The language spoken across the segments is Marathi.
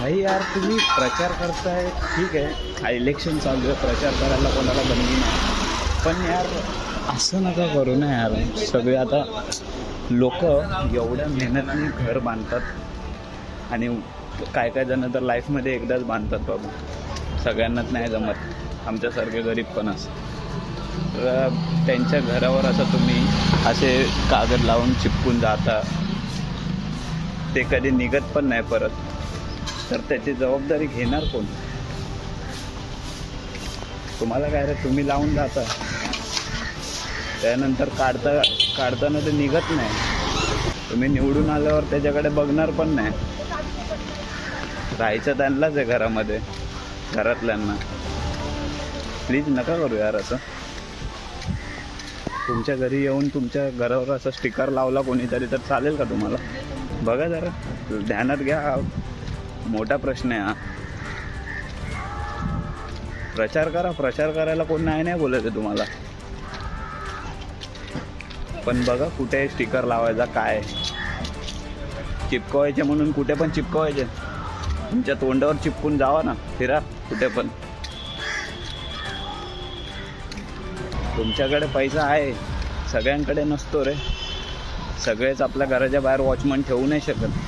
भाई यार तुम्ही प्रचार करताय ठीक आहे, इलेक्शन चालू आहे, प्रचार करायला कोणाला बंदी नाही, पण यार असं नका करू ना यार. सगळे आता लोक एवढ्या मेहनतीने घर बांधतात आणि काय काय जण तर लाईफमध्ये एकदाच बांधतात बाबा. सगळ्यांनाच नाही जमत, आमच्यासारखे गरीब पण असं. तर त्यांच्या घरावर असं तुम्ही असे कागद लावून चिपकून जाता, ते कधी निघत पण नाही परत, तर त्याची जबाबदारी घेणार कोण? तुम्हाला काय रे, तुम्ही लावून जाता, त्यानंतर काढताना ते निघत नाही. तुम्ही निवडून आल्यावर त्याच्याकडे बघणार पण नाही. राहायचं त्यांनाच आहे घरामध्ये, घरातल्यांना. प्लीज नका करू यार असं. तुमच्या घरी येऊन तुमच्या घरावर असं स्टिकर लावला कोणीतरी तर चालेल का तुम्हाला? बघा जरा, ध्यानात घ्या, हा मोठा प्रश्न आहे हा. प्रचार करा, प्रचार करायला कोण नाही बोलत आहे तुम्हाला, पण बघा कुठे स्टिकर लावायचा, काय चिपकवायचे म्हणून कुठे पण चिपकवायचे. तुमच्या तोंडावर चिपकून जावा ना, फिरा कुठे पण. तुमच्याकडे पैसा आहे, सगळ्यांकडे नसतो रे. सगळेच आपल्या घराच्या बाहेर वॉचमन ठेवू नाही शकत.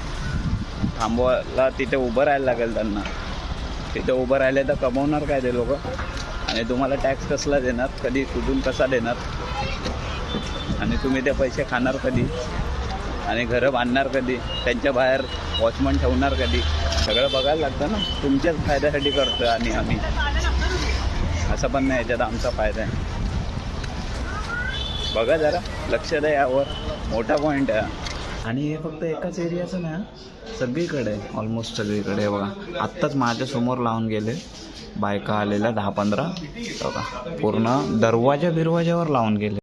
थांबवायला तिथे उभं राहायला लागेल त्यांना. तिथे उभं राहिले तर कमवणार काय ते लोक? आणि तुम्हाला टॅक्स कसला देणार, कधी कुठून कसा देणार? आणि तुम्ही ते पैसे खाणार कधी? आणि घरं बांधणार कधी? त्यांच्या बाहेर वॉचमन ठेवणार कधी? सगळं बघायला लागतं ना. तुमच्याच फायद्यासाठी करतो आणि आम्ही, असं पण नाही याच्यात आमचा फायदा आहे. बघा जरा, लक्ष द्या यावर, मोठा पॉईंट आहे. आणि हे फक्त एकाच एरियाचं नाही, सगळीकडे आहे, ऑलमोस्ट सगळीकडे आहे. बघा आत्ताच माझ्यासमोर लावून गेले बायका आलेल्या 10-15, बघा पूर्ण दरवाजावर लावून गेले.